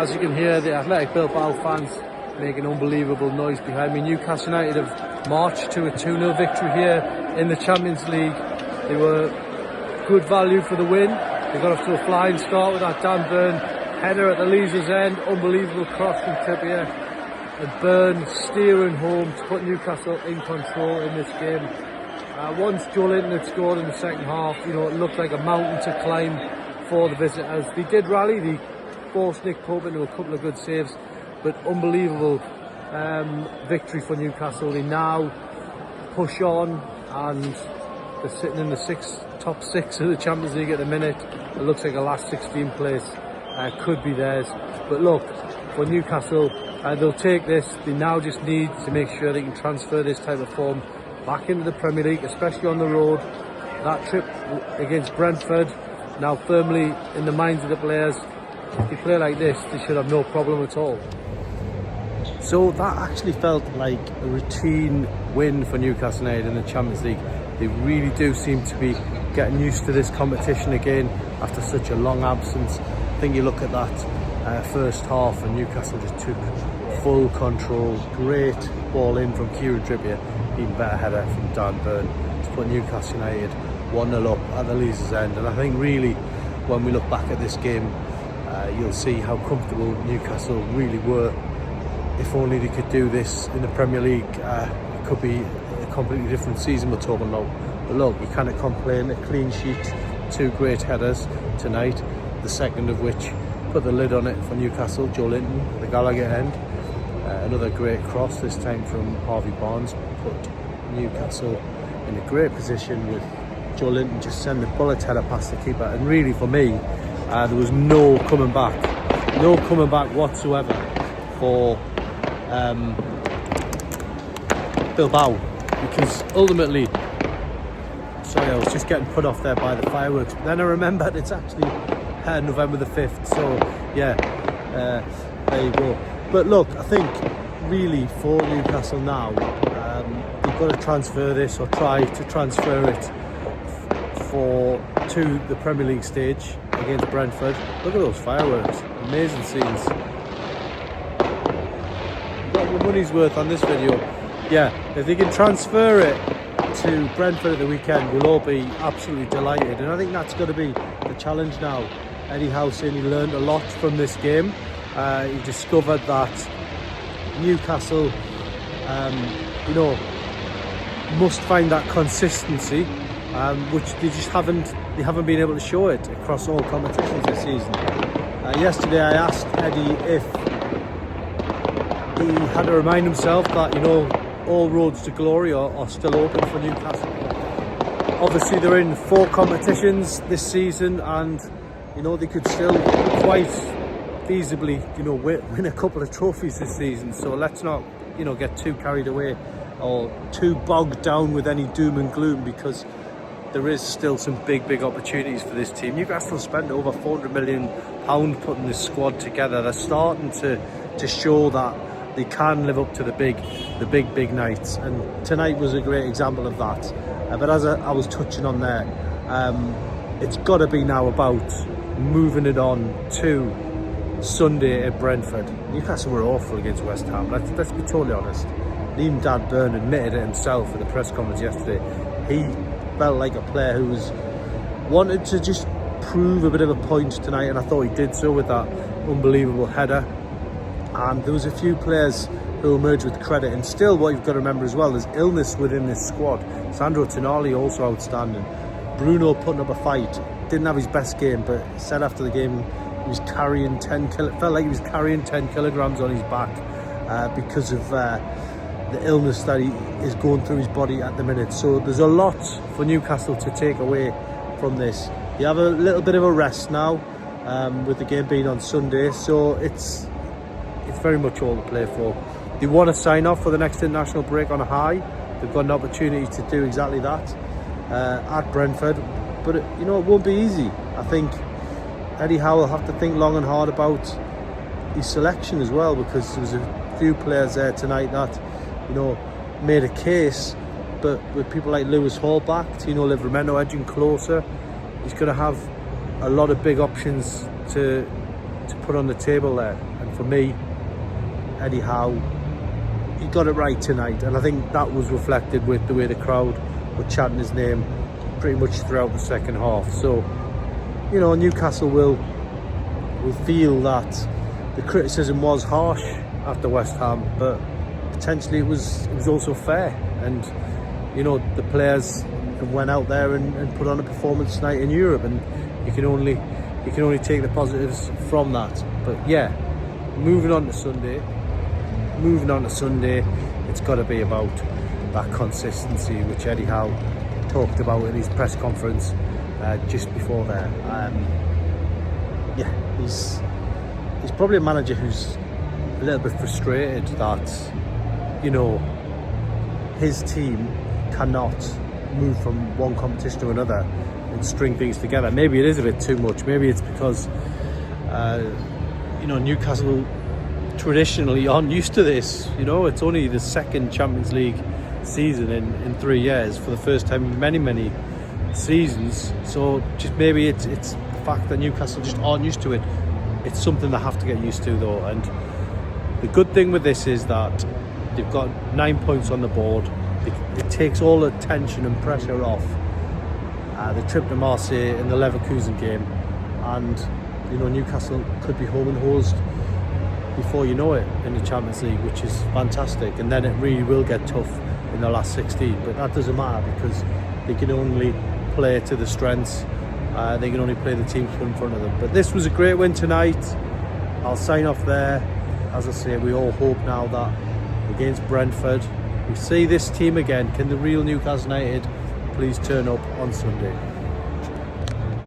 as you can hear, the Athletic Bilbao fans making unbelievable noise behind me. Newcastle United have marched to a 2-0 victory here in the Champions League. They were good value for the win. They got off to a flying start with that Dan Burn header at the Leazer's end. Unbelievable cross from Trippier. And Burn steering home to put Newcastle in control in this game. Once Joelinton had scored in the second half, you know, it looked like a mountain to climb for the visitors. They did rally. They forced Nick Pope into a couple of good saves, but unbelievable victory for Newcastle. They now push on and they're sitting in the top six of the Champions League at the minute. It looks like a last 16 place could be theirs. But look, for Newcastle, they'll take this. They now just need to make sure they can transfer this type of form back into the Premier League, especially on the road. That trip against Brentford now firmly in the minds of the players. If they play like this, they should have no problem at all. So that actually felt like a routine win for Newcastle United in the Champions League. They really do seem to be getting used to this competition again after such a long absence. I think you look at that first half and Newcastle just took full control. Great ball in from Kieran Trippier, even better header from Dan Burn to put Newcastle United 1-0 up at the Leazer's end. And I think really when we look back at this game, you'll see how comfortable Newcastle really were. If only they could do this in the Premier League, it could be a completely different season we're talking about. But look, you cannot complain. A clean sheet, 2 great headers tonight, the second of which put the lid on it for Newcastle. Joelinton, the Gallagher end. Another great cross, this time from Harvey Barnes, put Newcastle in a great position with Joelinton just send the bullet header past the keeper. And really for me, there was no coming back whatsoever for Bilbao, because ultimately, sorry, I was just getting put off there by the fireworks, but then I remembered it's actually November the 5th, so yeah, there you go. But look, I think really for Newcastle now, they've got to transfer this, or try to transfer it to the Premier League stage against Brentford. Look at those fireworks, amazing scenes. You got your money's worth on this video. Yeah, if they can transfer it to Brentford at the weekend, we'll all be absolutely delighted. And I think that's got to be the challenge now. Eddie Howe saying he learned a lot from this game. He discovered that Newcastle, you know, must find that consistency, which they just haven't been able to show it across all competitions this season. Yesterday I asked Eddie if he had to remind himself that, you know, all roads to glory are still open for Newcastle. Obviously they're in 4 competitions this season, and you know they could still quite feasibly, you know, win a couple of trophies this season. So let's not, you know, get too carried away or too bogged down with any doom and gloom, because there is still some big opportunities for this team. Newcastle spent over £400 million putting this squad together. They're starting to show that they can live up to the big nights, and tonight was a great example of that. But as I was touching on there, it's got to be now about moving it on to Sunday at Brentford. Newcastle were awful against West Ham. Let's be totally honest. And even Dan Burn admitted it himself in the press conference yesterday. He felt like a player who wanted to just prove a bit of a point tonight, and I thought he did so with that unbelievable header. And there was a few players who emerged with credit, and still what you've got to remember as well, there's illness within this squad. Sandro Tonali also outstanding. Bruno putting up a fight, didn't have his best game, but said after the game he was carrying felt like he was carrying 10 kilograms on his back because of the illness that he is going through his body at the minute. So there's a lot for Newcastle to take away from this. You have a little bit of a rest now with the game being on Sunday, so it's very much all to play for. They want to sign off for the next international break on a high. They've got an opportunity to do exactly that at Brentford, but you know, it won't be easy. I think Eddie Howe will have to think long and hard about his selection as well, because there was a few players there tonight that, you know, made a case, but with people like Lewis Hall back, Tino Livramento edging closer, he's going to have a lot of big options to put on the table there. for me, Eddie Howe, he got it right tonight, and I think that was reflected with the way the crowd were chanting his name pretty much throughout the second half. So, you know, Newcastle will feel that the criticism was harsh after West Ham, but potentially it was also fair. And you know, the players went out there and put on a performance tonight in Europe, and you can only take the positives from that. But yeah, moving on to Sunday, it's got to be about that consistency, which Eddie Howe talked about in his press conference just before there. Yeah, he's probably a manager who's a little bit frustrated that, you know, his team cannot move from one competition to another and string things together. Maybe it is a bit too much. Maybe it's because you know, Newcastle traditionally aren't used to this. You know, it's only the second Champions League season in 3 years, for the first time in many seasons. So just maybe it's the fact that Newcastle just aren't used to it. It's something they have to get used to though. And the good thing with this is that they've got 9 points on the board. It takes all the tension and pressure off the trip to Marseille in the Leverkusen game, and you know, Newcastle could be home and hosed before you know it in the Champions League, which is fantastic. And then it really will get tough in the last 16, but that doesn't matter because they can only play to the strengths. They can only play the teams put in front of them. But this was a great win tonight. I'll sign off there. As I say, we all hope now that against Brentford we see this team again. Can the real Newcastle United please turn up on Sunday?